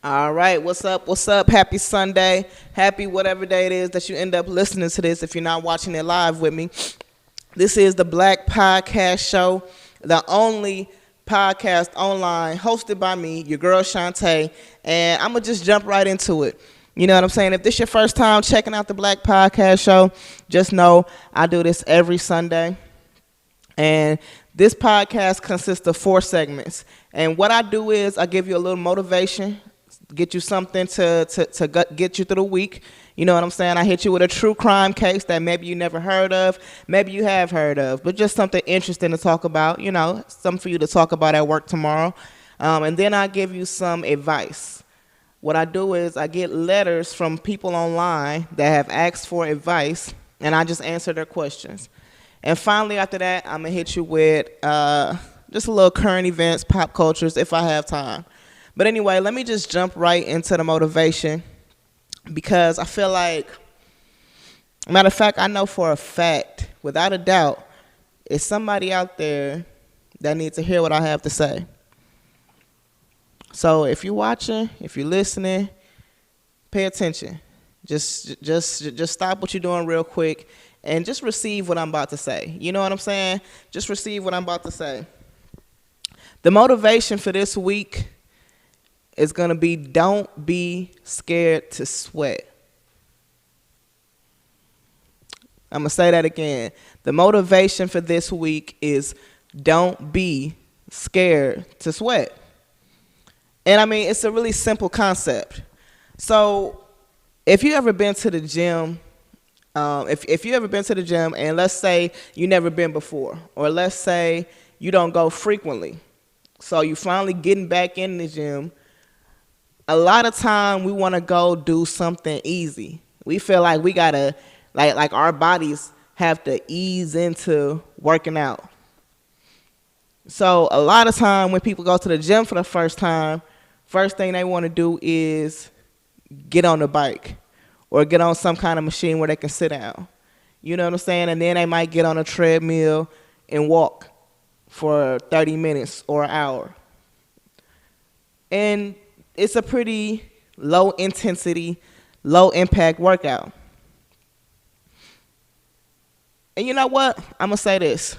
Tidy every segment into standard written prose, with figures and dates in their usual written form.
All right, what's up? What's up? Happy Sunday. Happy whatever day it is that you end up listening to this if you're not watching it live with me. This is the Black Podcast Show, the only podcast online hosted by me, your girl Auchante, and I'm going to just jump right into it. You know what I'm saying? If this is your first time checking out the Black Podcast Show, just know I do this every Sunday. And this podcast consists of 4 segments. And what I do is I give you a little motivation, get you something to get you through the week. You know what I'm saying? I hit you with a true crime case that maybe you never heard of, maybe you have heard of, but just something interesting to talk about, you know, something for you to talk about at work tomorrow. And then I give you some advice. What I do is I get letters from people online that have asked for advice, and I just answer their questions. And finally, after that, I'm going to hit you with just a little current events, pop cultures, if I have time. But anyway, let me just jump right into the motivation because I feel like, matter of fact, I know for a fact, without a doubt, it's somebody out there that needs to hear what I have to say. So if you're watching, if you're listening, pay attention. Just stop what you're doing real quick and just receive what I'm about to say. You know what I'm saying? Just receive what I'm about to say. The motivation for this week is going to be don't be scared to sweat. I'm going to say that again. The motivation for this week is don't be scared to sweat. And I mean, it's a really simple concept. So if you ever been to the gym, if you ever been to the gym and let's say you never been before, or let's say you don't go frequently, so you finally getting back in the gym, a lot of time we want to go do something easy. We feel like we gotta, like our bodies have to ease into working out. So a lot of time when people go to the gym for the first time, first thing they want to do is get on the bike or get on some kind of machine where they can sit down. You know what I'm saying? And then they might get on a treadmill and walk for 30 minutes or an hour. And it's a pretty low intensity, low impact workout. And you know what? I'm going to say this.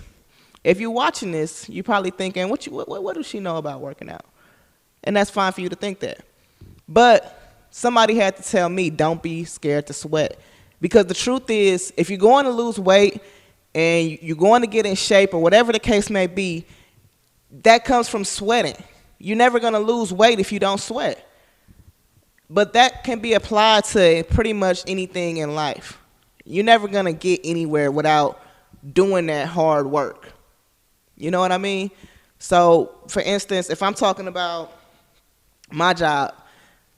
If you're watching this, you're probably thinking, what does she know about working out? And that's fine for you to think that. But somebody had to tell me, don't be scared to sweat. Because the truth is, if you're going to lose weight and you're going to get in shape or whatever the case may be, that comes from sweating. You're never going to lose weight if you don't sweat. But that can be applied to pretty much anything in life. You're never going to get anywhere without doing that hard work. You know what I mean? So, for instance, if I'm talking about my job,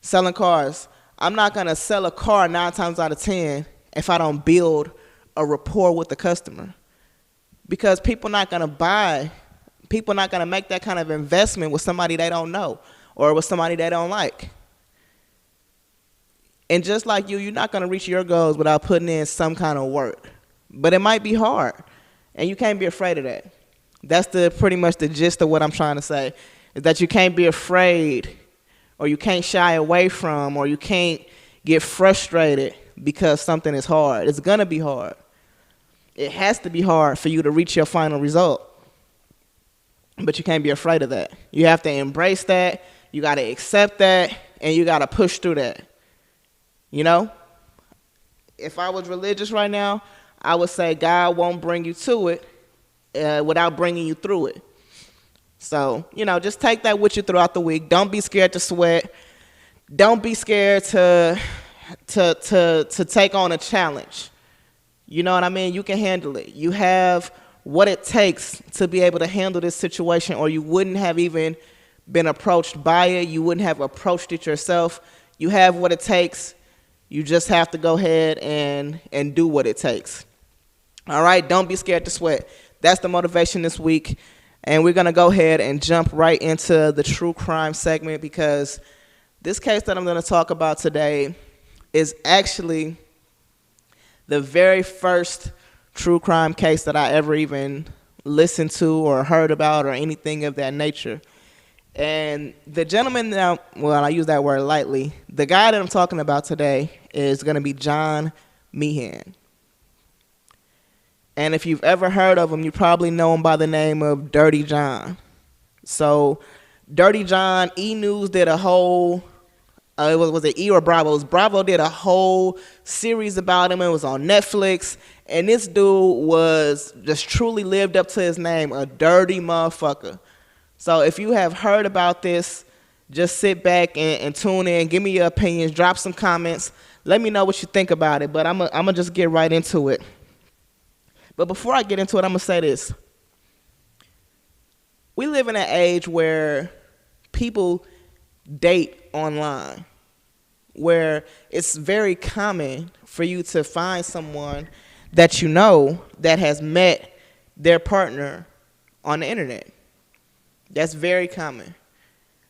selling cars, I'm not going to sell a car 9 times out of 10 if I don't build a rapport with the customer. Because people not going to make that kind of investment with somebody they don't know or with somebody they don't like. And just like you're not going to reach your goals without putting in some kind of work. But it might be hard, and you can't be afraid of that. That's pretty much the gist of what I'm trying to say, is that you can't be afraid or you can't shy away from or you can't get frustrated because something is hard. It's going to be hard. It has to be hard for you to reach your final result. But you can't be afraid of that. You have to embrace that. You got to accept that, and you got to push through that. You know? If I was religious right now, I would say God won't bring you to it without bringing you through it. So, you know, just take that with you throughout the week. Don't be scared to sweat. Don't be scared to take on a challenge. You know what I mean? You can handle it. You have what it takes to be able to handle this situation, or you wouldn't have even been approached by it. You wouldn't have approached it yourself. You have what it takes. You just have to go ahead and do what it takes. All right? Don't be scared to sweat. That's the motivation this week. And we're going to go ahead and jump right into the true crime segment because this case that I'm going to talk about today is actually the very first true crime case that I ever even listened to or heard about or anything of that nature. And the gentleman now, well, I use that word lightly. The guy that I'm talking about today is going to be John Meehan. And if you've ever heard of him, you probably know him by the name of Dirty John. So, Dirty John, E! News did a whole, was it E or Bravo? It was Bravo did a whole series about him. It was on Netflix. And this dude was just truly lived up to his name, a dirty motherfucker. So if you have heard about this, just sit back and tune in. Give me your opinions. Drop some comments. Let me know what you think about it. But I'm going to just get right into it. But before I get into it, I'm going to say this. We live in an age where people date online, where it's very common for you to find someone that you know that has met their partner on the internet. That's very common.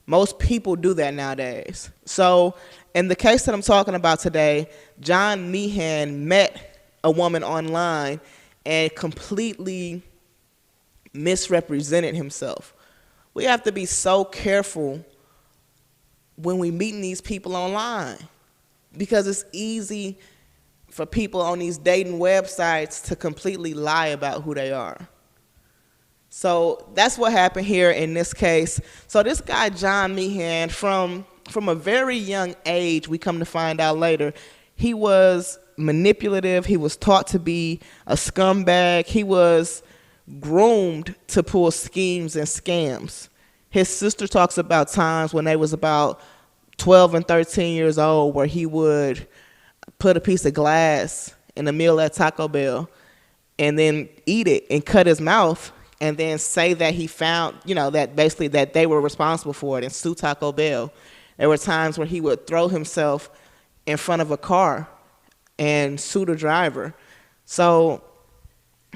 Most people do that nowadays. So in the case that I'm talking about today, John Meehan met a woman online and completely misrepresented himself. We have to be so careful when we meeting these people online, because it's easy for people on these dating websites to completely lie about who they are. So that's what happened here in this case. So this guy, John Meehan, from a very young age, we come to find out later, he was manipulative. He was taught to be a scumbag. He was groomed to pull schemes and scams. His sister talks about times when they was about 12 and 13 years old where he would put a piece of glass in a meal at Taco Bell and then eat it and cut his mouth and then say that he found, that basically that they were responsible for it and sue Taco Bell. There were times where he would throw himself in front of a car and sue the driver. So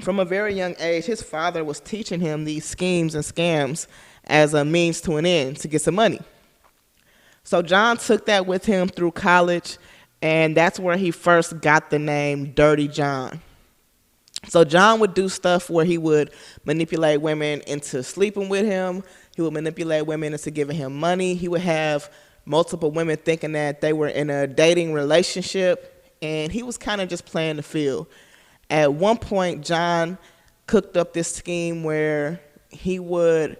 from a very young age, his father was teaching him these schemes and scams as a means to an end to get some money. So John took that with him through college, and that's where he first got the name Dirty John. So John would do stuff where he would manipulate women into sleeping with him. He would manipulate women into giving him money. He would have multiple women thinking that they were in a dating relationship, and he was kind of just playing the field. At one point, John cooked up this scheme where he would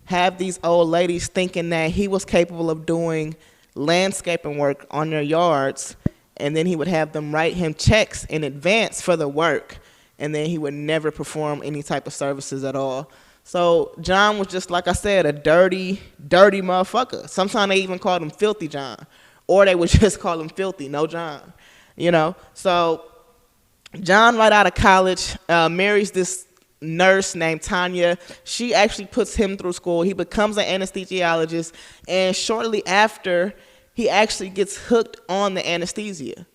have these old ladies thinking that he was capable of doing landscaping work on their yards, and then he would have them write him checks in advance for the work, and then he would never perform any type of services at all. So John was just, like I said, a dirty, dirty motherfucker. Sometimes they even called him Filthy John, or they would just call him Filthy, no John, So John, right out of college, marries this nurse named Tanya. She actually puts him through school. He becomes an anesthesiologist, and shortly after, he actually gets hooked on the anesthesia.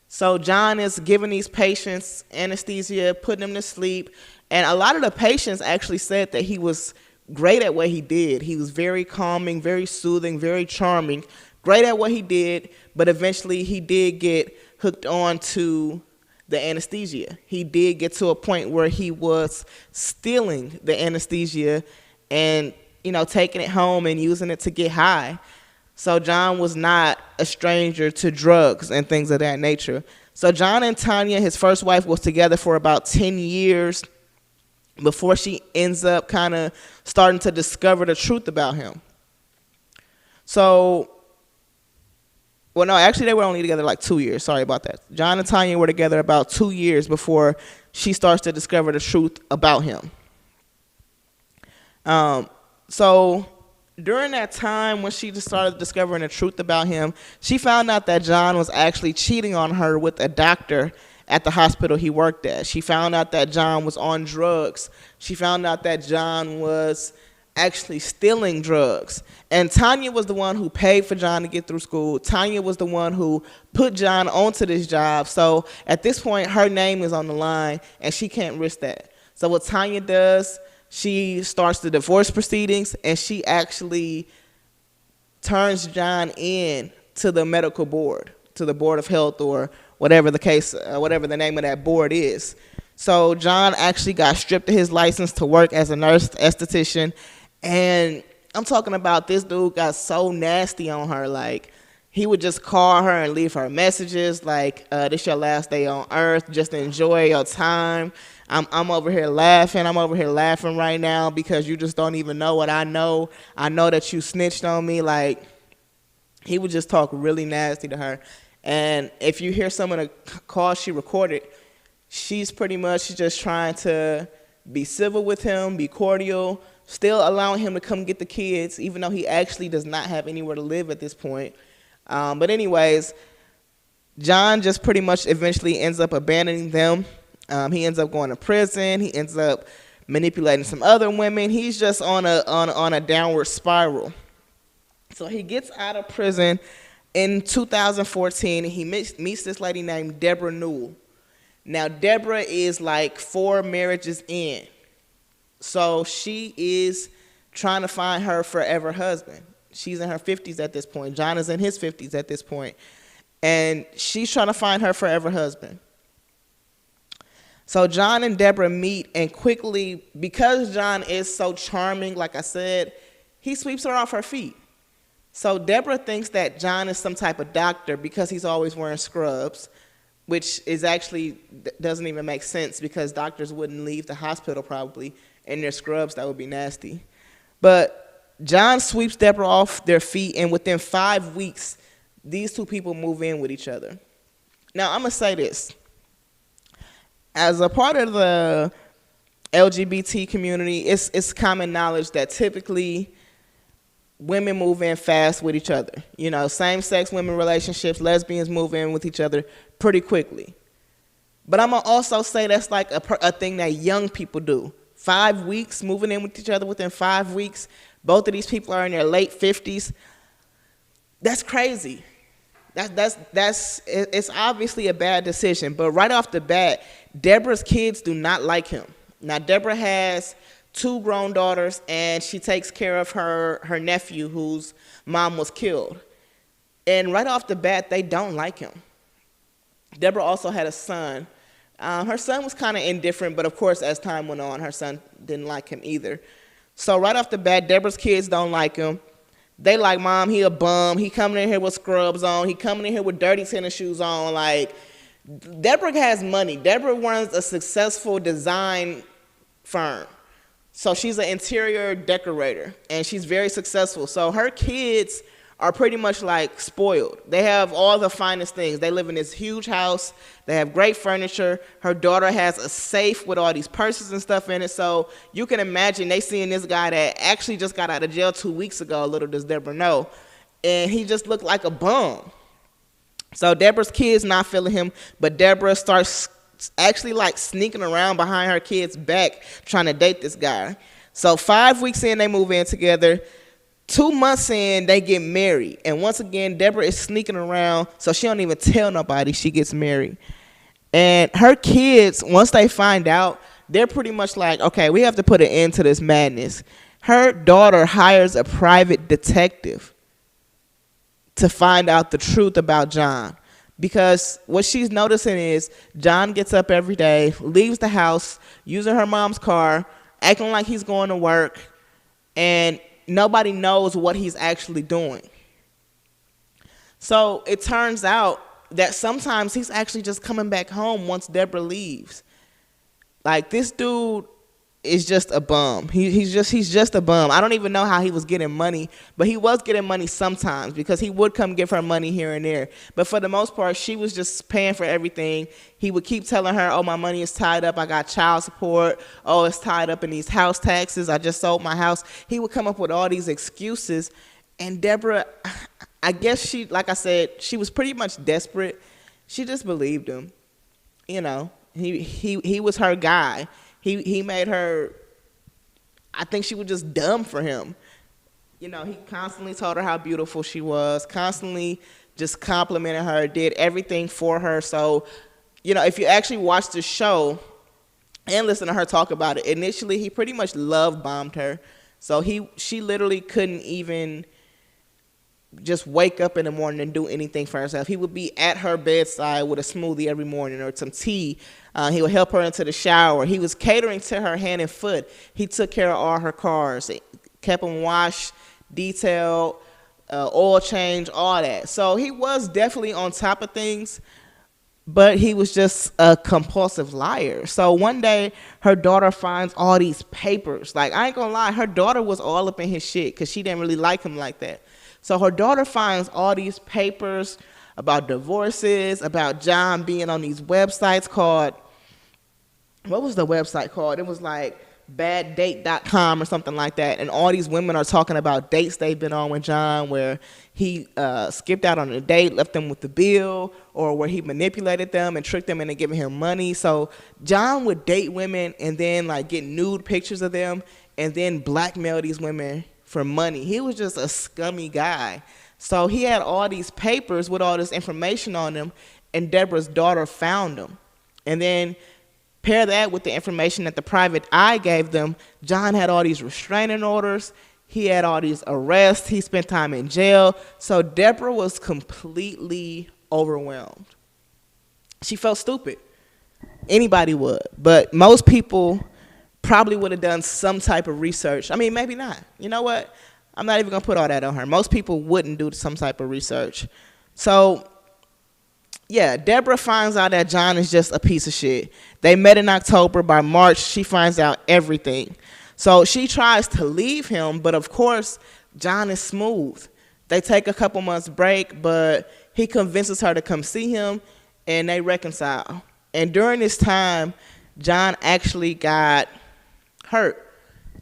So John is giving these patients anesthesia, putting them to sleep, and a lot of the patients actually said that he was great at what he did. He was very calming, very soothing, very charming, great at what he did, but eventually he did get hooked on to the anesthesia. He did get to a point where he was stealing the anesthesia and, taking it home and using it to get high. So John was not a stranger to drugs and things of that nature. So John and Tanya, his first wife, was together for about 10 years before she ends up kind of starting to discover the truth about him. So, well, no, actually they were only together like 2 years. Sorry about that. John and Tanya were together about 2 years before she starts to discover the truth about him. So during that time when she just started discovering the truth about him, she found out that John was actually cheating on her with a doctor at the hospital he worked at. She found out that John was on drugs. She found out that John was actually stealing drugs. And Tanya was the one who paid for John to get through school. Tanya was the one who put John onto this job. So at this point, her name is on the line, and she can't risk that. So what Tanya does, she starts the divorce proceedings, and she actually turns John in to the medical board, to the Board of Health, or whatever the case, whatever the name of that board is. So John actually got stripped of his license to work as a nurse esthetician, and I'm talking about this dude got so nasty on her. Like, he would just call her and leave her messages like, this your last day on earth. Just enjoy your time. I'm over here laughing. I'm over here laughing right now because you just don't even know what I know. I know that you snitched on me. Like, he would just talk really nasty to her. And if you hear some of the calls she recorded, she's pretty much just trying to be civil with him, be cordial, still allowing him to come get the kids, even though he actually does not have anywhere to live at this point. But anyways, John just pretty much eventually ends up abandoning them. He ends up going to prison. He ends up manipulating some other women. He's just on a downward spiral. So he gets out of prison in 2014, and he meets this lady named Deborah Newell. Now, Deborah is like 4 marriages in. So she is trying to find her forever husband. She's in her 50s at this point. John is in his 50s at this point. And she's trying to find her forever husband. So John and Deborah meet, and quickly, because John is so charming, like I said, he sweeps her off her feet. So Deborah thinks that John is some type of doctor because he's always wearing scrubs, which is actually doesn't even make sense because doctors wouldn't leave the hospital probably in their scrubs. That would be nasty. But John sweeps Deborah off their feet, and within 5 weeks, these two people move in with each other. Now, I'm going to say this. As a part of the LGBT community, it's common knowledge that typically women move in fast with each other. You know, same-sex women relationships, lesbians move in with each other pretty quickly. But I'm going to also say that's like a thing that young people do. 5 weeks, moving in with each other within 5 weeks. Both of these people are in their late 50s. That's crazy. It's obviously a bad decision. But right off the bat, Deborah's kids do not like him. Now, Deborah has 2 grown daughters, and she takes care of her nephew whose mom was killed. And right off the bat, they don't like him. Deborah also had a son. Her son was kind of indifferent, but of course, as time went on, her son didn't like him either. So right off the bat, Deborah's kids don't like him. They like, Mom, he a bum. He coming in here with scrubs on. He coming in here with dirty tennis shoes on. Like, Deborah has money. Deborah runs a successful design firm. So she's an interior decorator, and she's very successful. So her kids are pretty much like spoiled. They have all the finest things. They live in this huge house. They have great furniture. Her daughter has a safe with all these purses and stuff in it. So you can imagine they seeing this guy that actually just got out of jail 2 weeks ago, little does Deborah know. And he just looked like a bum. So Deborah's kids not feeling him, but Deborah starts actually like sneaking around behind her kid's back trying to date this guy. So 5 weeks in, they move in together. 2 months in, they get married. And once again, Deborah is sneaking around, so she don't even tell nobody she gets married. And her kids, once they find out, they're pretty much like, okay, we have to put an end to this madness. Her daughter hires a private detective to find out the truth about John. Because what she's noticing is John gets up every day, leaves the house, using her mom's car, acting like he's going to work, and nobody knows what he's actually doing. So it turns out that sometimes he's actually just coming back home once Deborah leaves. Like, this dude is just a bum. He's just a bum. I don't even know how he was getting money, but he was getting money sometimes because he would come give her money here and there. But for the most part, she was just paying for everything. He would keep telling her, oh, my money is tied up. I got child support. Oh, it's tied up in these house taxes. I just sold my house. He would come up with all these excuses. And Deborah, I guess she, like I said, she was pretty much desperate. She just believed him. You know, he was her guy. He made her, I think she was just dumb for him. You know, he constantly told her how beautiful she was, constantly just complimented her, did everything for her. So, you know, if you actually watch the show and listen to her talk about it, initially he pretty much love bombed her. So she literally couldn't even just wake up in the morning and do anything for herself. He would be at her bedside with a smoothie every morning or some tea. He would help her into the shower. He was catering to her hand and foot. He took care of all her cars, kept him washed, detailed, oil change, all that. So he was definitely on top of things, but he was just a compulsive liar. So one day, her daughter finds all these papers. Like, I ain't gonna lie, her daughter was all up in his shit because she didn't really like him like that. So her daughter finds all these papers about divorces, about John being on these websites called, what was the website called? It was like baddate.com or something like that. And all these women are talking about dates they've been on with John where he skipped out on a date, left them with the bill, or where he manipulated them and tricked them into giving him money. So John would date women and then like get nude pictures of them and then blackmail these women for money. He was just a scummy guy. So he had all these papers with all this information on them, and Deborah's daughter found them. And then pair that with the information that the private eye gave them, John had all these restraining orders. He had all these arrests. He spent time in jail. So Deborah was completely overwhelmed. She felt stupid. Anybody would. But most people probably would have done some type of research. I mean, maybe not. You know what? I'm not even going to put all that on her. Most people wouldn't do some type of research. So yeah, Deborah finds out that John is just a piece of shit. They met in October. By March, she finds out everything. So she tries to leave him, but of course, John is smooth. They take a couple months break, but he convinces her to come see him, and they reconcile. And during this time, John actually got hurt.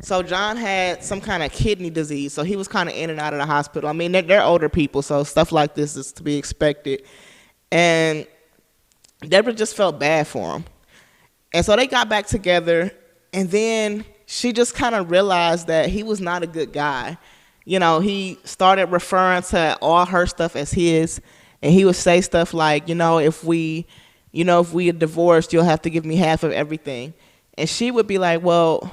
So John had some kind of kidney disease, so he was kind of in and out of the hospital. I mean, they're older people, so stuff like this is to be expected. And Deborah just felt bad for him. And so they got back together, and then she just kind of realized that he was not a good guy. You know, he started referring to all her stuff as his, and he would say stuff like, if we are divorced, you'll have to give me half of everything. And she would be like, well,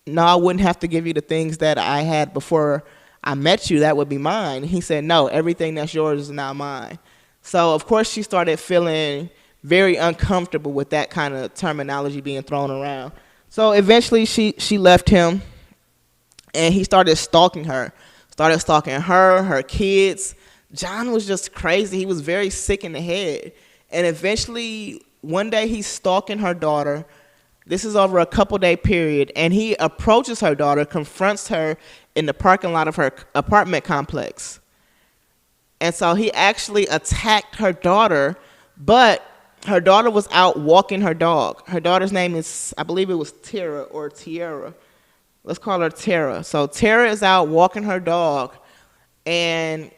no, I wouldn't have to give you the things that I had before I met you. That would be mine. He said, no, everything that's yours is now mine. So, of course, she started feeling very uncomfortable with that kind of terminology being thrown around. So, eventually, she left him, and he started stalking her. Her kids. John was just crazy. He was very sick in the head. And eventually, one day, he's stalking her daughter. This is over a couple-day period, and he approaches her daughter, confronts her in the parking lot of her apartment complex. And so he actually attacked her daughter, but her daughter was out walking her dog. Her daughter's name is, I believe it was Tara or Tiara. Let's call her Tara. So Tara is out walking her dog, and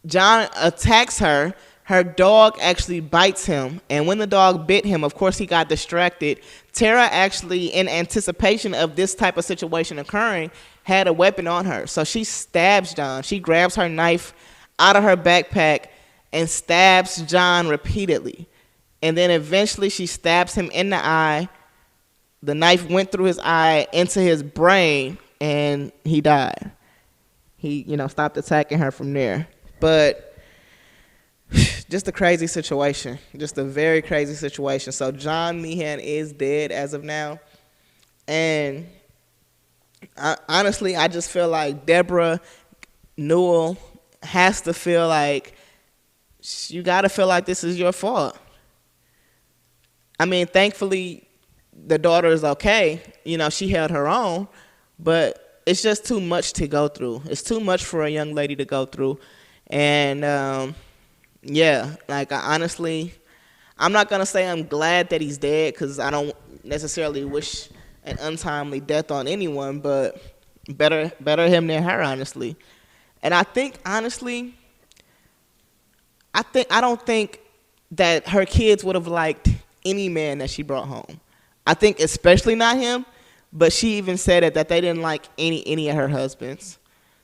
John attacks her. Her dog actually bites him, and when the dog bit him, of course, he got distracted. Tara actually, in anticipation of this type of situation occurring, had a weapon on her. So she stabs John. She grabs her knife out of her backpack and stabs John repeatedly. And then eventually she stabs him in the eye. The knife went through his eye into his brain, and he died. He, stopped attacking her from there. But just a crazy situation. Just a very crazy situation. So John Meehan is dead as of now. And honestly, I just feel like Deborah Newell has to feel like you got to feel like this is your fault. I mean, thankfully, the daughter is okay. She held her own, but it's just too much to go through. It's too much for a young lady to go through. And, yeah, like, honestly, I'm not going to say I'm glad that he's dead because I don't necessarily wish an untimely death on anyone, but better him than her, honestly. And I think, honestly, I don't think that her kids would have liked any man that she brought home. I think especially not him, but she even said that they didn't like any of her husbands.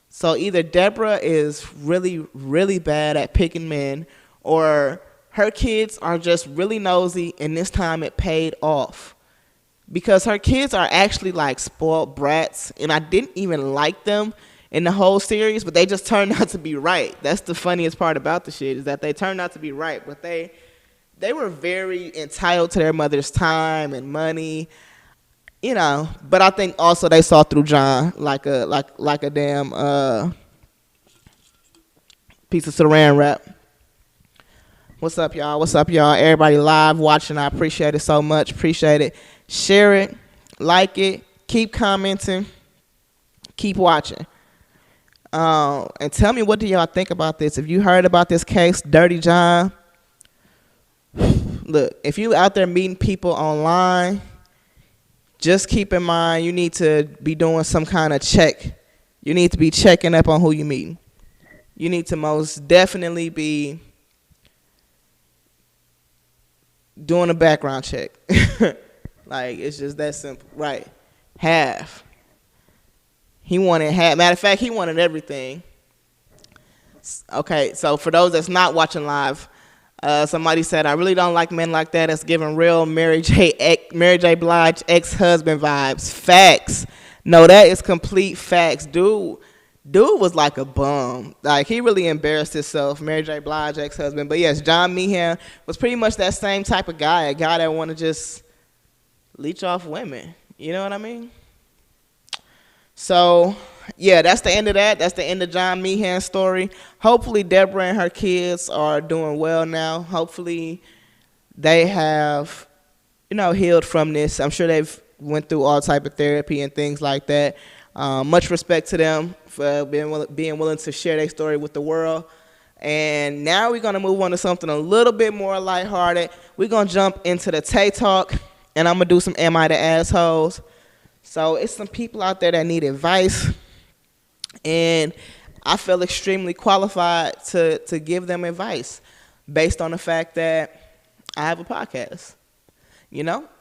So either Deborah is really, really bad at picking men, or her kids are just really nosy, and this time it paid off. Because her kids are actually like spoiled brats, and I didn't even like them in the whole series, but they just turned out to be right. That's the funniest part about the shit, is that they turned out to be right, but they were very entitled to their mother's time and money. you know. But I think also they saw through John like a damn piece of saran wrap. What's up, y'all? What's up, y'all? Everybody live watching, I appreciate it so much. Appreciate it. Share it, like it, keep commenting, keep watching. And tell me, what do y'all think about this? If you heard about this case, Dirty John, look, if you out there meeting people online, just keep in mind you need to be doing some kind of check. You need to be checking up on who you meeting. You need to most definitely be doing a background check. Like, it's just that simple. Right. Half. He wanted half. Matter of fact, he wanted everything. Okay, so for those that's not watching live, somebody said, I really don't like men like that. It's giving real Mary J. Blige ex-husband vibes. Facts. No, that is complete facts. Dude was like a bum. Like, he really embarrassed himself, Mary J. Blige ex-husband. But yes, John Meehan was pretty much that same type of guy, a guy that want to just leech off women. You know what I mean? So, yeah, that's the end of that. That's the end of John Meehan's story. Hopefully, Deborah and her kids are doing well now. Hopefully, they have, healed from this. I'm sure they've went through all type of therapy and things like that. Much respect to them for being willing to share their story with the world. And now we're going to move on to something a little bit more lighthearted. We're going to jump into the Tae Talk, and I'm going to do some Am I the Assholes? So it's some people out there that need advice, and I feel extremely qualified to give them advice based on the fact that I have a podcast,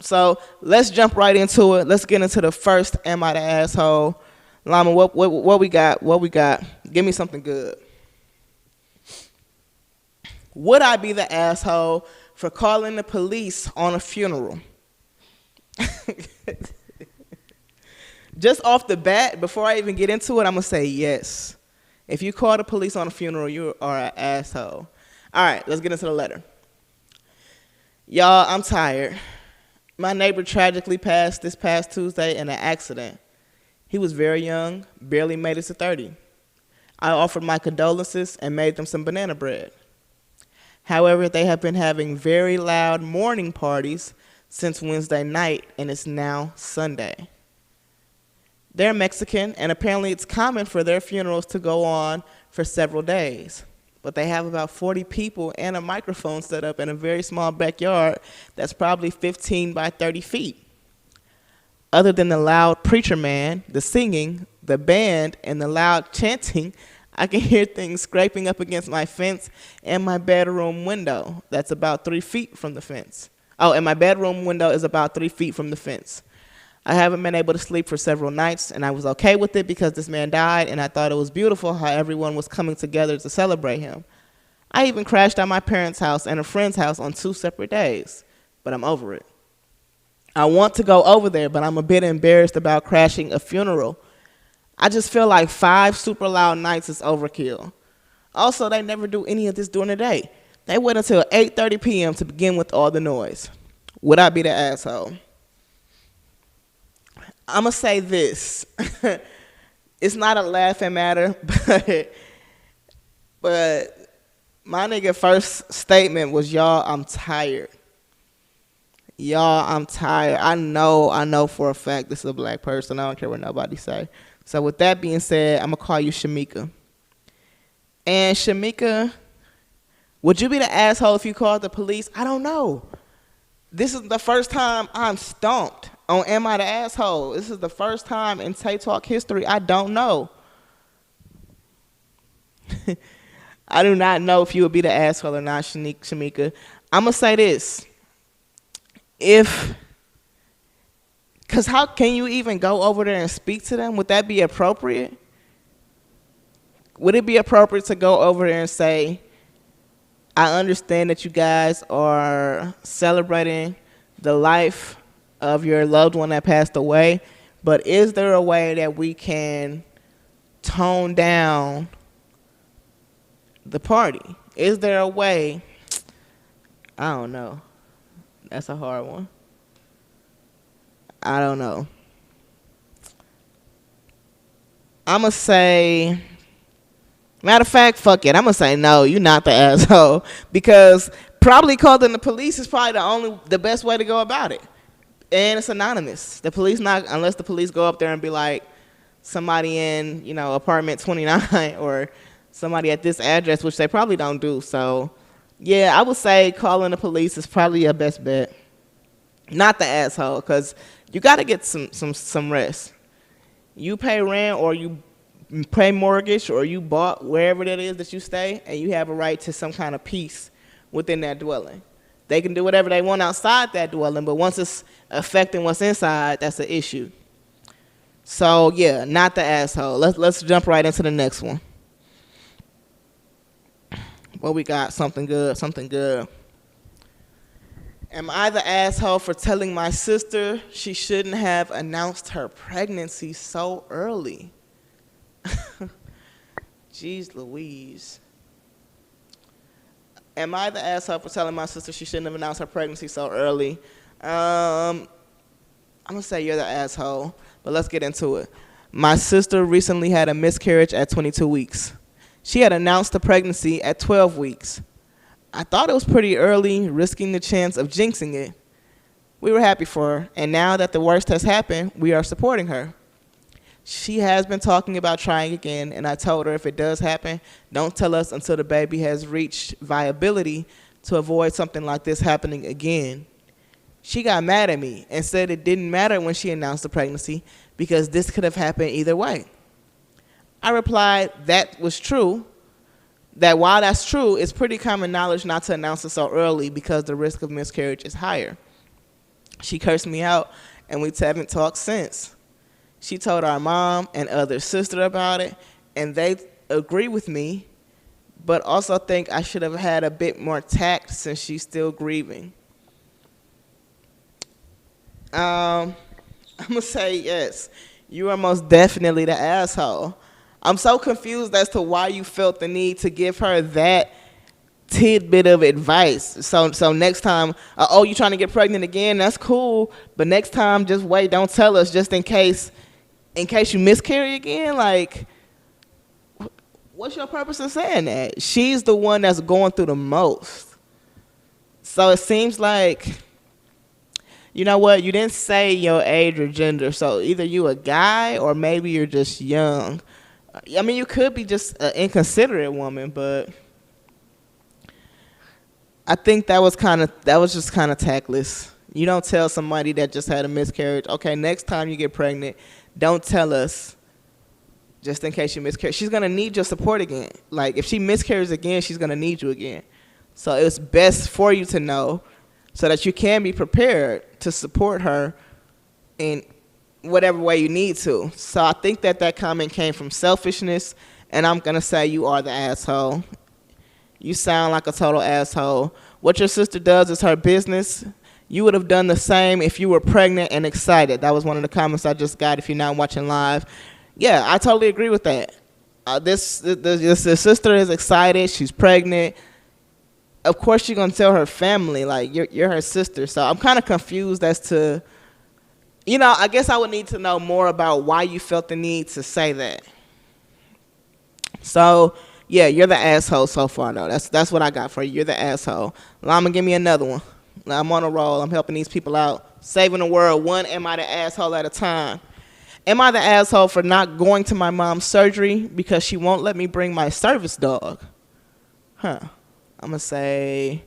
So let's jump right into it. Let's get into the first Am I the Asshole? Lama, what we got? What we got? Give me something good. Would I be the asshole for calling the police on a funeral? Just off the bat, before I even get into it, I'm going to say yes. If you call the police on a funeral, you are an asshole. All right, let's get into the letter. Y'all, I'm tired. My neighbor tragically passed this past Tuesday in an accident. He was very young, barely made it to 30. I offered my condolences and made them some banana bread. However, they have been having very loud mourning parties since Wednesday night, and it's now Sunday. They're Mexican, and apparently it's common for their funerals to go on for several days. But they have about 40 people and a microphone set up in a very small backyard that's probably 15 by 30 feet. Other than the loud preacher man, the singing, the band, and the loud chanting, I can hear things scraping up against my fence and my bedroom window. That's about 3 feet from the fence. Oh, and my bedroom window is about 3 feet from the fence. I haven't been able to sleep for several nights, and I was okay with it because this man died, and I thought it was beautiful how everyone was coming together to celebrate him. I even crashed at my parents' house and a friend's house on 2 separate days, but I'm over it. I want to go over there, but I'm a bit embarrassed about crashing a funeral. I just feel like 5 super loud nights is overkill. Also, they never do any of this during the day. They wait until 8:30 p.m. to begin with all the noise. Would I be the asshole? I'm going to say this. It's not a laughing matter, but my nigga first statement was, y'all, I'm tired. Y'all, I'm tired. I know for a fact this is a black person. I don't care what nobody say. So with that being said, I'm going to call you Shamika. And Shamika, would you be the asshole if you called the police? I don't know. This is the first time I'm stumped on Am I the Asshole. This is the first time in Tae Talk history. I don't know. I do not know if you would be the asshole or not, Shamika. I'm going to say this. Because how can you even go over there and speak to them? Would that be appropriate? Would it be appropriate to go over there and say, I understand that you guys are celebrating the life of your loved one that passed away, but is there a way that we can tone down the party? Is there a way? I don't know. That's a hard one. I don't know. I'm going to say, matter of fact, fuck it. I'm going to say no, you're not the asshole. Because probably calling the police is probably the best way to go about it. And it's anonymous. The police not, unless the police go up there and be like, somebody in, apartment 29 or somebody at this address, which they probably don't do. So, yeah, I would say calling the police is probably your best bet. Not the asshole, because you got to get some rest. You pay rent or you pay mortgage or you bought wherever it is that you stay, and you have a right to some kind of peace within that dwelling. They can do whatever they want outside that dwelling, but once it's affecting what's inside, that's an issue. So, yeah, not the asshole. Let's jump right into the next one. Well, we got something good. Am I the asshole for telling my sister she shouldn't have announced her pregnancy so early? Jeez Louise. Am I the asshole for telling my sister she shouldn't have announced her pregnancy so early? I'm going to say you're the asshole, but let's get into it. My sister recently had a miscarriage at 22 weeks. She had announced the pregnancy at 12 weeks. I thought it was pretty early, risking the chance of jinxing it. We were happy for her, and now that the worst has happened, we are supporting her. She has been talking about trying again, and I told her if it does happen, don't tell us until the baby has reached viability to avoid something like this happening again. She got mad at me and said it didn't matter when she announced the pregnancy because this could have happened either way. I replied that was true, that while that's true, it's pretty common knowledge not to announce it so early because the risk of miscarriage is higher. She cursed me out, and we haven't talked since. She told our mom and other sister about it, and they agree with me, but also think I should have had a bit more tact since she's still grieving. I'm going to say yes. You are most definitely the asshole. I'm so confused as to why you felt the need to give her that tidbit of advice. So next time, you trying to get pregnant again? That's cool. But next time, just wait. Don't tell us just in case you miscarry again. Like, what's your purpose in saying that? She's the one that's going through the most. So it seems like, you know what? You didn't say your age or gender. So either you a guy or maybe you're just young. I mean, you could be just an inconsiderate woman, but I think that was just kind of tactless. You don't tell somebody that just had a miscarriage, okay, next time you get pregnant, don't tell us just in case you miscarry. She's going to need your support again. Like, if she miscarries again, she's going to need you again. So it's best for you to know so that you can be prepared to support her in whatever way you need to. So I think that comment came from selfishness, and I'm going to say you are the asshole. You sound like a total asshole. What your sister does is her business. You would have done the same if you were pregnant and excited. That was one of the comments I just got if you're not watching live. Yeah, I totally agree with that. This sister is excited. She's pregnant. Of course she's going to tell her family, like, you're her sister. So I'm kind of confused as to, I guess I would need to know more about why you felt the need to say that. So, yeah, you're the asshole so far, though. That's what I got for you. You're the asshole. Lama, give me another one. I'm on a roll. I'm helping these people out. Saving the world one am I the asshole at a time. Am I the asshole for not going to my mom's surgery because she won't let me bring my service dog? I'm going to say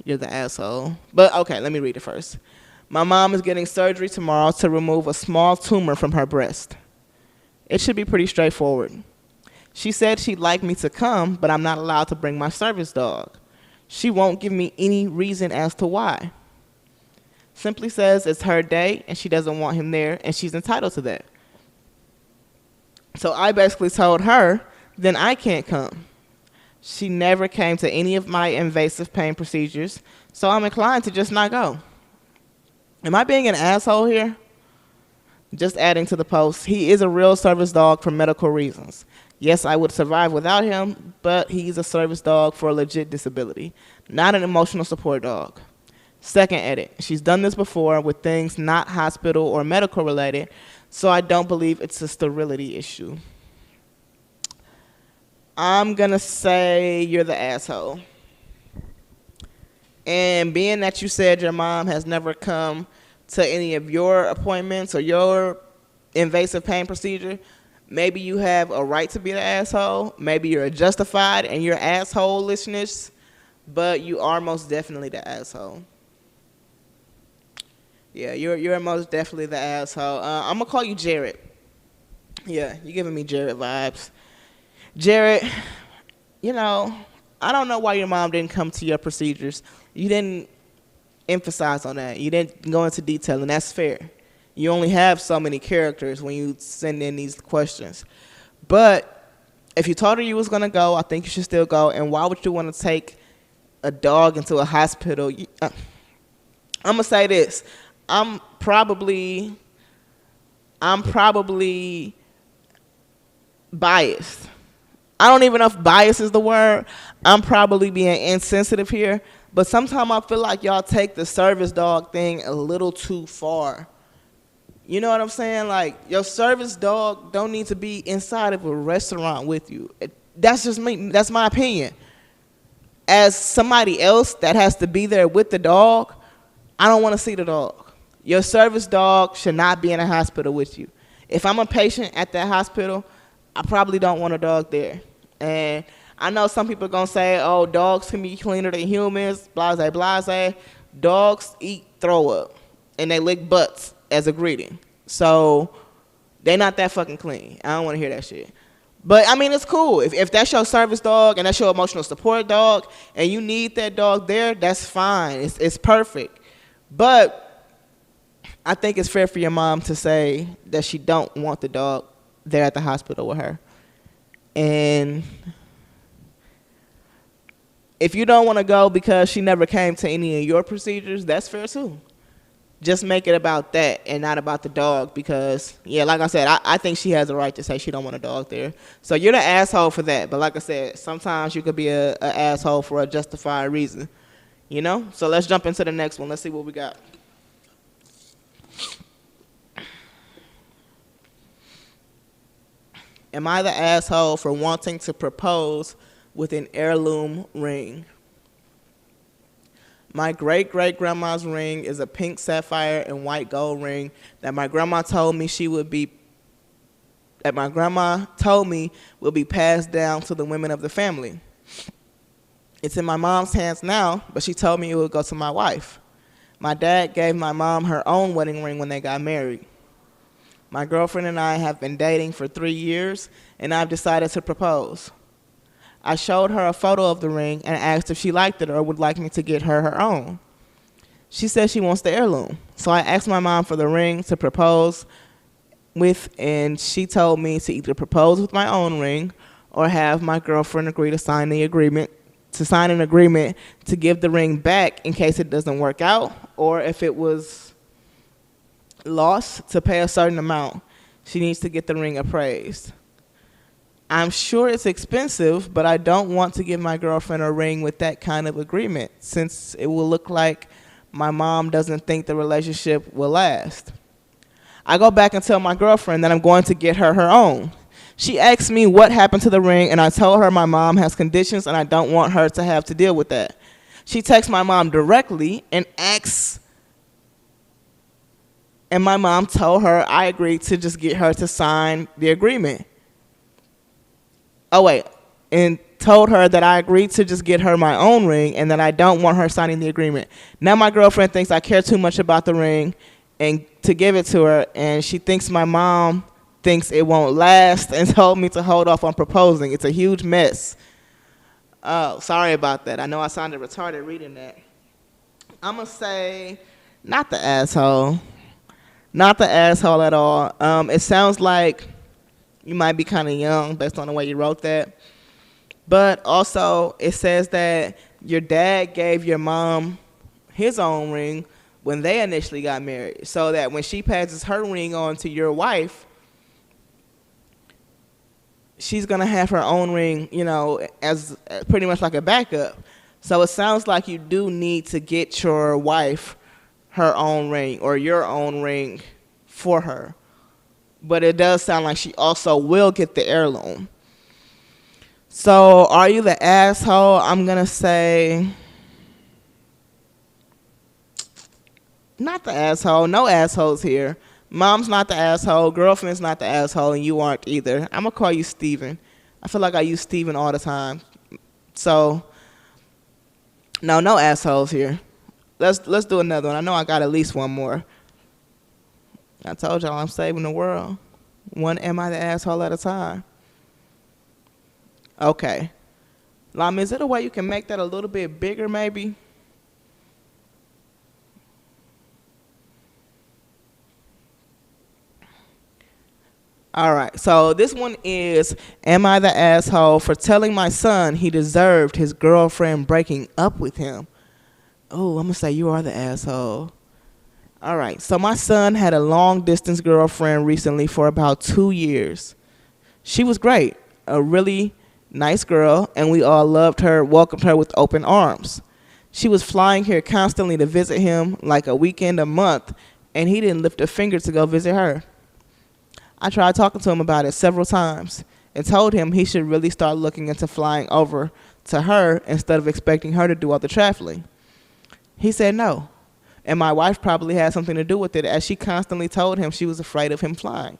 you're the asshole. But, okay, let me read it first. My mom is getting surgery tomorrow to remove a small tumor from her breast. It should be pretty straightforward. She said she'd like me to come, but I'm not allowed to bring my service dog. She won't give me any reason as to why. Simply says it's her day and she doesn't want him there and she's entitled to that. So I basically told her, then I can't come. She never came to any of my invasive pain procedures, so I'm inclined to just not go. Am I being an asshole here? Just adding to the post, he is a real service dog for medical reasons. Yes, I would survive without him, but he's a service dog for a legit disability, not an emotional support dog. Second edit. She's done this before with things not hospital or medical related, so I don't believe it's a sterility issue. I'm going to say you're the asshole. And being that you said your mom has never come to any of your appointments or your invasive pain procedure, maybe you have a right to be the asshole. Maybe you're justified in your assholishness, but you are most definitely the asshole. Yeah, you're most definitely the asshole. I'm gonna call you Jared. Yeah, you're giving me Jared vibes. Jared, you know, I don't know why your mom didn't come to your procedures. You didn't emphasize on that. You didn't go into detail, and that's fair. You only have so many characters when you send in these questions. But if you told her you was going to go, I think you should still go. And why would you want to take a dog into a hospital? I'm going to say this. I'm probably biased. I don't even know if bias is the word. I'm probably being insensitive here. But sometimes I feel like y'all take the service dog thing a little too far. You know what I'm saying? Like, your service dog don't need to be inside of a restaurant with you. That's just me. That's my opinion. As somebody else that has to be there with the dog, I don't want to see the dog. Your service dog should not be in a hospital with you. If I'm a patient at that hospital, I probably don't want a dog there. And I know some people are going to say, oh, dogs can be cleaner than humans, blase, blase. Dogs eat throw up, and they lick butts as a greeting. So they not that fucking clean. I don't want to hear that shit. But, I mean, it's cool. If that's your service dog and that's your emotional support dog and you need that dog there, that's fine. It's perfect. But I think it's fair for your mom to say that she don't want the dog there at the hospital with her. And if you don't want to go because she never came to any of your procedures, that's fair too. Just make it about that and not about the dog because, yeah, like I said, I think she has a right to say she don't want a dog there. So you're the asshole for that. But like I said, sometimes you could be an asshole for a justified reason. You know? So let's jump into the next one. Let's see what we got. Am I the asshole for wanting to propose with an heirloom ring? My great-great-grandma's ring is a pink sapphire and white gold ring that my grandma told me would be passed down to the women of the family. It's in my mom's hands now, but she told me it would go to my wife. My dad gave my mom her own wedding ring when they got married. My girlfriend and I have been dating for 3 years, and I've decided to propose. I showed her a photo of the ring and asked if she liked it or would like me to get her her own. She said she wants the heirloom. So I asked my mom for the ring to propose with, and she told me to either propose with my own ring or have my girlfriend agree to sign an agreement to give the ring back in case it doesn't work out, or if it was lost, to pay a certain amount. She needs to get the ring appraised. I'm sure it's expensive, but I don't want to give my girlfriend a ring with that kind of agreement since it will look like my mom doesn't think the relationship will last. I go back and tell my girlfriend that I'm going to get her her own. She asks me what happened to the ring, and I told her my mom has conditions and I don't want her to have to deal with that. She texts my mom directly and asks, and my mom told her I agreed to just get her to sign the agreement. And told her that I agreed to just get her my own ring and that I don't want her signing the agreement. Now my girlfriend thinks I care too much about the ring and to give it to her, and she thinks my mom thinks it won't last and told me to hold off on proposing. It's a huge mess. Oh, sorry about that. I know I sounded retarded reading that. I'm going to say not the asshole. Not the asshole at all. It sounds like you might be kind of young based on the way you wrote that. But also, it says that your dad gave your mom his own ring when they initially got married, so that when she passes her ring on to your wife, she's going to have her own ring, you know, as pretty much like a backup. So it sounds like you do need to get your wife her own ring or your own ring for her. But it does sound like she also will get the heirloom. So are you the asshole? I'm going to say not the asshole. No assholes here. Mom's not the asshole. Girlfriend's not the asshole. And you aren't either. I'm going to call you Steven. I feel like I use Steven all the time. So, no assholes here. Let's do another one. I know I got at least one more. I told y'all I'm saving the world. One am I the asshole at a time. Okay. Lam, is it a way you can make that a little bit bigger maybe? All right. So this one is, am I the asshole for telling my son he deserved his girlfriend breaking up with him? Oh, I'm going to say you are the asshole. All right. So my son had a long distance girlfriend recently for about 2 years. She was great, a really nice girl, and we all loved her, welcomed her with open arms. She was flying here constantly to visit him, like a weekend a month, and he didn't lift a finger to go visit her. I tried talking to him about it several times and told him he should really start looking into flying over to her instead of expecting her to do all the traveling. He said no, and my wife probably had something to do with it, as she constantly told him she was afraid of him flying.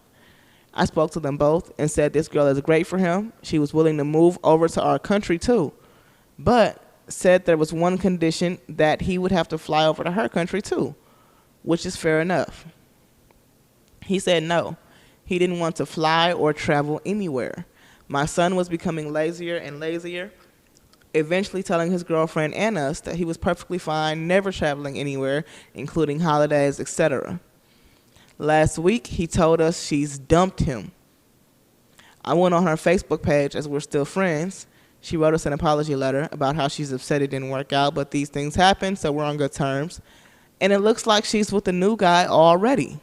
I spoke to them both and said this girl is great for him. She was willing to move over to our country too, but said there was one condition, that he would have to fly over to her country too, which is fair enough. He said no. He didn't want to fly or travel anywhere. My son was becoming lazier and lazier, eventually telling his girlfriend and us that he was perfectly fine never traveling anywhere, including holidays, etc. Last week, he told us she's dumped him. I went on her Facebook page, as we're still friends. She wrote us an apology letter about how she's upset it didn't work out, but these things happen, so we're on good terms. And it looks like she's with a new guy already.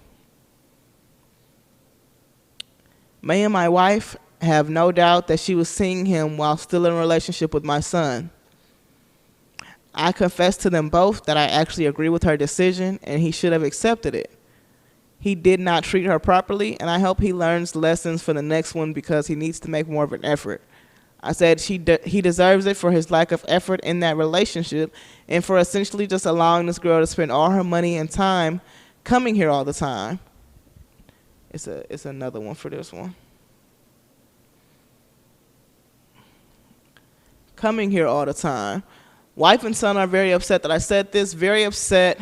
Me and my wife have no doubt that she was seeing him while still in a relationship with my son. I confessed to them both that I actually agree with her decision and he should have accepted it. He did not treat her properly, and I hope he learns lessons for the next one because he needs to make more of an effort. I said he deserves it for his lack of effort in that relationship and for essentially just allowing this girl to spend all her money and time coming here all the time. It's another one for this one. Coming here all the time. Wife and son are very upset that I said this, very upset,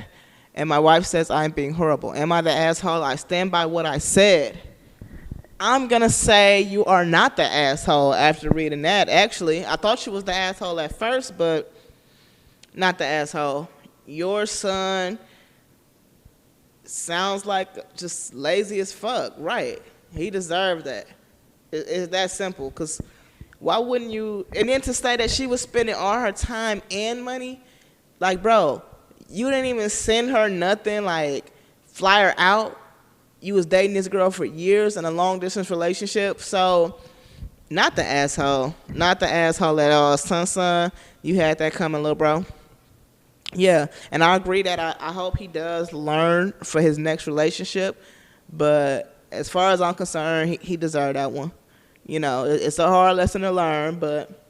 and my wife says I'm being horrible. Am I the asshole? I stand by what I said. I'm going to say you are not the asshole after reading that. Actually, I thought she was the asshole at first, but not the asshole. Your son sounds like just lazy as fuck. Right. He deserved that. It's that simple. Because why wouldn't you? And then to say that she was spending all her time and money, like, bro, you didn't even send her nothing, like fly her out. You was dating this girl for years in a long distance relationship. So not the asshole. Not the asshole at all. Son, you had that coming, little bro. Yeah, and I agree that I hope he does learn for his next relationship. But as far as I'm concerned, he deserved that one. You know, it's a hard lesson to learn, but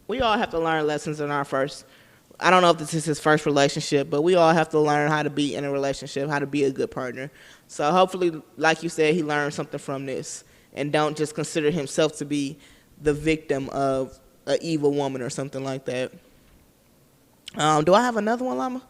we all have to learn lessons in our first. I don't know if this is his first relationship, but we all have to learn how to be in a relationship, how to be a good partner. So hopefully, like you said, he learned something from this and don't just consider himself to be the victim of an evil woman or something like that. Do I have another one, Llama?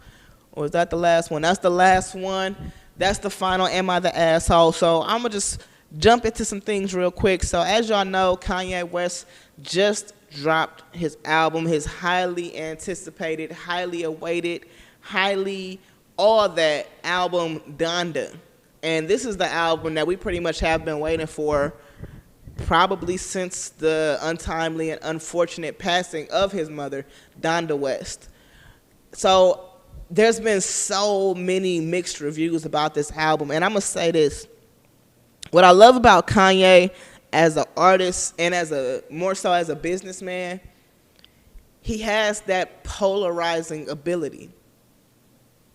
Or is that the last one? That's the last one. That's the final Am I the Asshole? So I'm going to just jump into some things real quick. So as y'all know, Kanye West just dropped his album, his highly anticipated, highly awaited, highly all that album, Donda. And this is the album that we pretty much have been waiting for probably since the untimely and unfortunate passing of his mother, Donda West. So there's been so many mixed reviews about this album. And I'm going to say this. What I love about Kanye as an artist and more so as a businessman, he has that polarizing ability.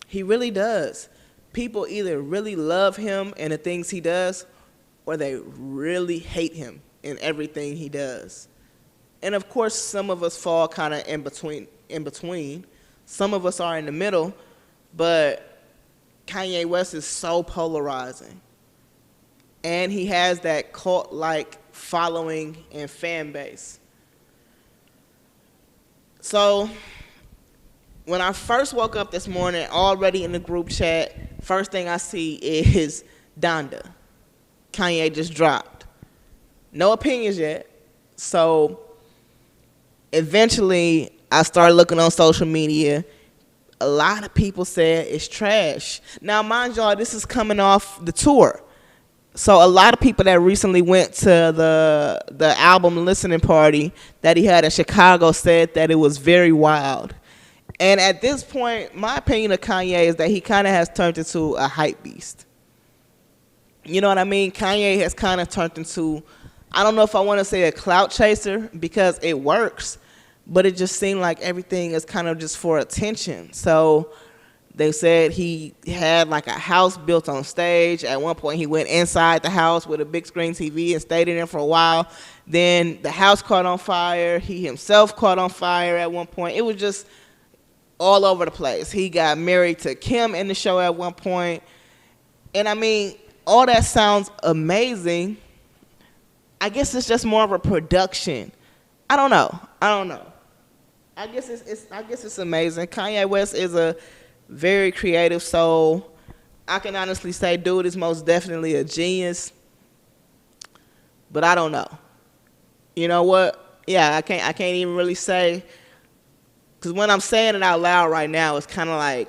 He really does. People either really love him and the things he does, or they really hate him in everything he does. And of course, some of us fall kind of in between. In between, some of us are in the middle, but Kanye West is so polarizing, and he has that cult-like following and fan base. So when I first woke up this morning, already in the group chat, first thing I see is Donda. Kanye just dropped. No opinions yet. So eventually, I started looking on social media. A lot of people said it's trash. Now, mind y'all, this is coming off the tour. So a lot of people that recently went to the album listening party that he had in Chicago said that it was very wild. And at this point, my opinion of Kanye is that he kind of has turned into a hype beast. You know what I mean? Kanye has kind of turned into, I don't know if I want to say a clout chaser because it works, but it just seemed like everything is kind of just for attention. So they said he had like a house built on stage. At one point, he went inside the house with a big screen TV and stayed in there for a while. Then the house caught on fire. He himself caught on fire at one point. It was just all over the place. He got married to Kim in the show at one point. And I mean, all that sounds amazing. I guess it's just more of a production. I don't know. I guess it's amazing. Kanye West is a very creative soul. I can honestly say dude is most definitely a genius. But I don't know. You know what? Yeah, I can't even really say, because when I'm saying it out loud right now, it's kind of like,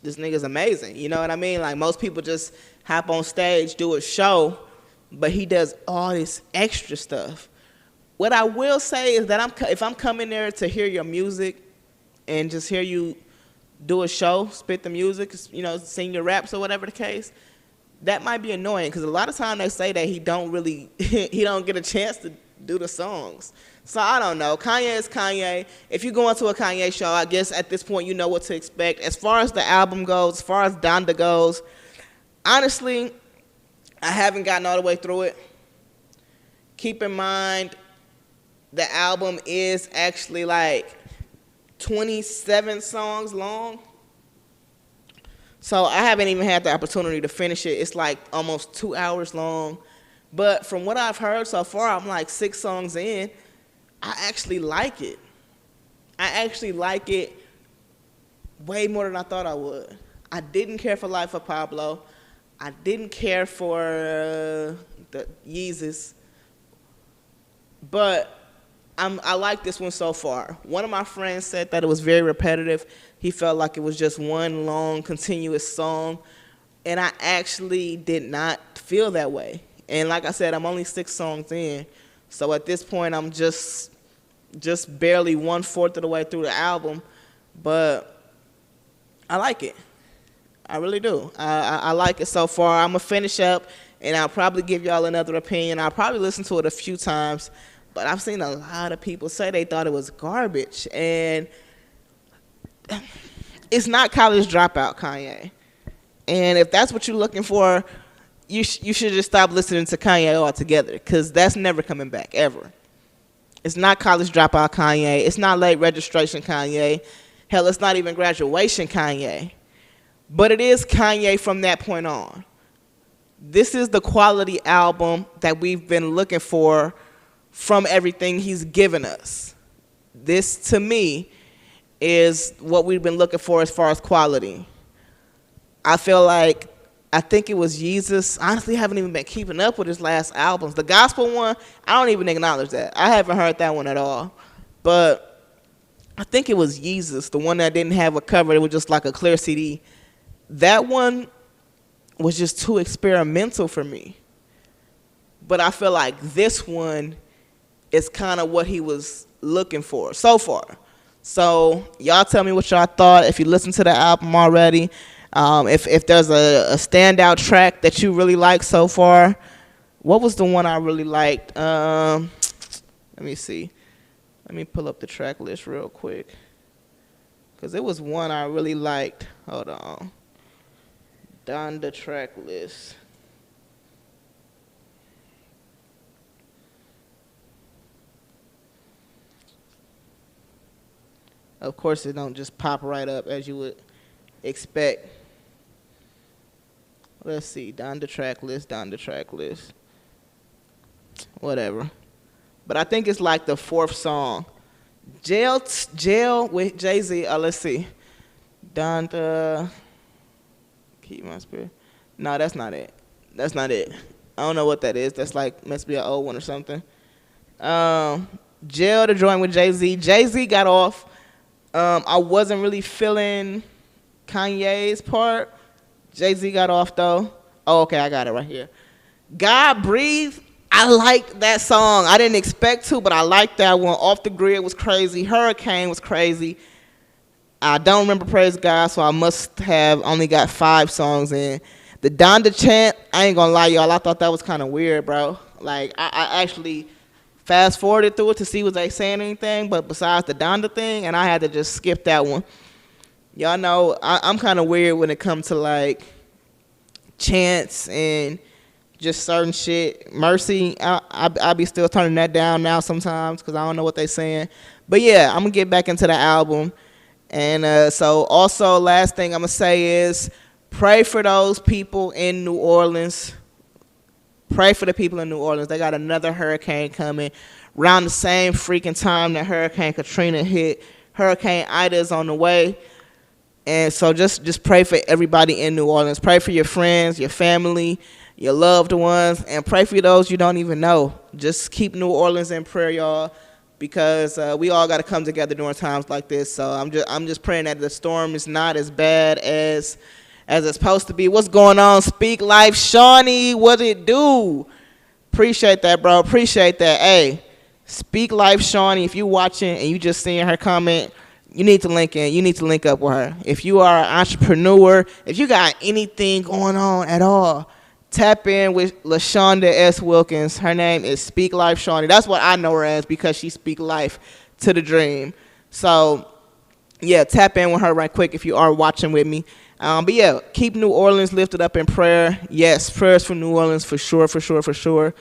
this nigga's amazing. You know what I mean? Like, most people just hop on stage, do a show, but he does all this extra stuff. What I will say is that if I'm coming there to hear your music and just hear you do a show, spit the music, you know, sing your raps or whatever the case, that might be annoying because a lot of times they say that he don't get a chance to do the songs. So I don't know. Kanye is Kanye. If you go into a Kanye show, I guess at this point you know what to expect. As far as the album goes, as far as Donda goes, honestly, I haven't gotten all the way through it. Keep in mind, the album is actually like 27 songs long. So I haven't even had the opportunity to finish it. It's like almost 2 hours long. But from what I've heard so far, I'm like 6 songs in. I actually like it. I actually like it way more than I thought I would. I didn't care for Life of Pablo. I didn't care for the Yeezus. But I like this one so far. One of my friends said that it was very repetitive. He felt like it was just one long, continuous song. And I actually did not feel that way. And like I said, I'm only 6 songs in. So at this point, I'm just barely 1/4 of the way through the album. But I like it. I really do. I like it so far. I'm going to finish up, and I'll probably give y'all another opinion. I'll probably listen to it a few times. But I've seen a lot of people say they thought it was garbage. And it's not College Dropout, Kanye. And if that's what you're looking for, you should just stop listening to Kanye altogether, because that's never coming back, ever. It's not College Dropout Kanye. It's not Late Registration Kanye. Hell, it's not even Graduation Kanye. But it is Kanye from that point on. This is the quality album that we've been looking for from everything he's given us. This, to me, is what we've been looking for as far as quality. I think it was Yeezus. Honestly, I haven't even been keeping up with his last albums. The gospel one, I don't even acknowledge that. I haven't heard that one at all. But I think it was Yeezus, the one that didn't have a cover. It was just like a clear CD. That one was just too experimental for me. But I feel like this one is kind of what he was looking for so far. So y'all tell me what y'all thought. If you listened to the album already, if there's a standout track that you really like so far. What was the one I really liked? Let me see. Let me pull up the track list real quick. Because it was one I really liked. Hold on. Donda track list. Of course, it don't just pop right up as you would expect. Let's see. Donda track list, Donda track list. Whatever. But I think it's like the 4th song. Jail with Jay-Z. Let's see. Donda. Keep my spirit. No, that's not it. That's not it. I don't know what that is. That's like, must be an old one or something. Jail to join with Jay-Z. Jay-Z got off. I wasn't really feeling Kanye's part. Jay-Z got off though. Oh, okay, I got it right here. God Breathe. I like that song. I didn't expect to, but I liked that one. Off the Grid was crazy. Hurricane was crazy. I don't remember Praise God, so I must have only got 5 songs in. The Donda chant, I ain't gonna lie, y'all. I thought that was kind of weird, bro. Like, I actually fast forwarded through it to see was they saying anything, but besides the Donda thing, and I had to just skip that one. Y'all know I'm kind of weird when it comes to like chants and just certain shit. Mercy, I be still turning that down now sometimes because I don't know what they saying. But yeah, I'm gonna get back into the album. And so also last thing I'm gonna say is pray for those people in New Orleans. Pray for the people in New Orleans. They got another hurricane coming around the same freaking time that Hurricane Katrina hit. Hurricane Ida is on the way. And so just pray for everybody in New Orleans. Pray for your friends, your family, your loved ones, and pray for those you don't even know. Just keep New Orleans in prayer, y'all, because we all got to come together during times like this. So I'm just praying that the storm is not as bad as it's supposed to be. What's going on? Speak Life, Shawnee, what it do? Appreciate that, bro. Appreciate that. Hey, Speak Life, Shawnee, if you watching and you just seeing her comment, you need to link in. You need to link up with her. If you are an entrepreneur, if you got anything going on at all, tap in with LaShonda S. Wilkins. Her name is Speak Life Shawnee. That's what I know her as because she speak life to the dream. So, yeah, tap in with her right quick if you are watching with me. But, yeah, keep New Orleans lifted up in prayer. Yes, prayers for New Orleans for sure, for sure, for sure.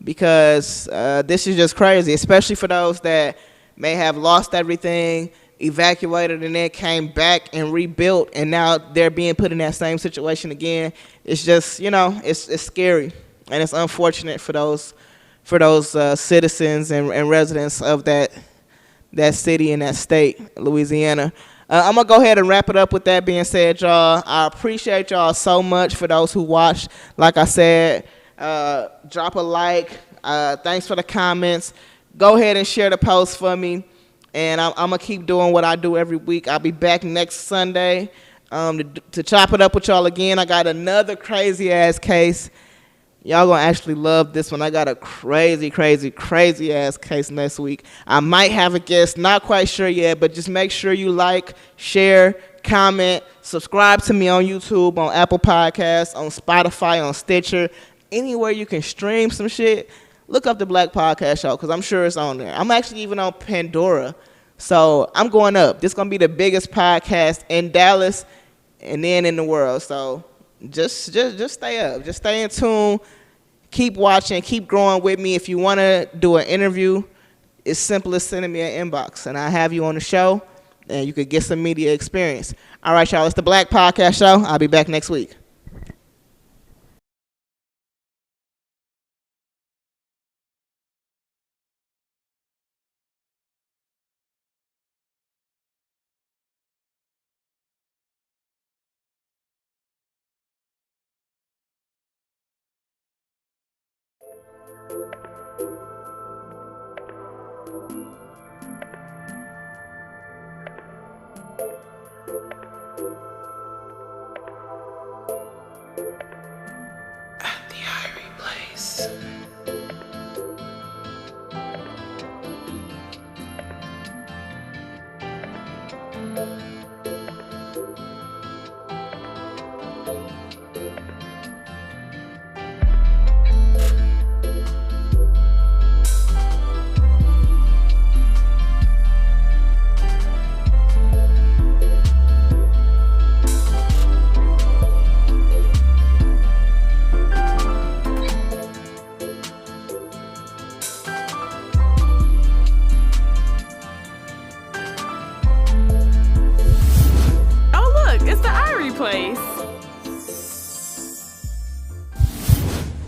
Because this is just crazy, especially for those that may have lost everything, evacuated, and then came back and rebuilt, and now they're being put in that same situation again. It's just, it's scary, and it's unfortunate for those citizens and residents of that city and that state, Louisiana. I'm gonna go ahead and wrap it up with that being said, y'all. I appreciate y'all so much for those who watched. Like I said, drop a like. Thanks for the comments. Go ahead and share the post for me. And I'm going to keep doing what I do every week. I'll be back next Sunday to chop it up with y'all again. I got another crazy-ass case. Y'all going to actually love this one. I got a crazy, crazy, crazy-ass case next week. I might have a guest. Not quite sure yet, but just make sure you like, share, comment, subscribe to me on YouTube, on Apple Podcasts, on Spotify, on Stitcher, anywhere you can stream some shit. Look up the Black Podcast Show because I'm sure it's on there. I'm actually even on Pandora. So I'm going up. This is going to be the biggest podcast in Dallas and then in the world. So just stay up. Just stay in tune. Keep watching. Keep growing with me. If you want to do an interview, it's simple as sending me an inbox. And I'll have you on the show and you could get some media experience. All right, y'all. It's the Black Podcast Show. I'll be back next week. The Irie Place.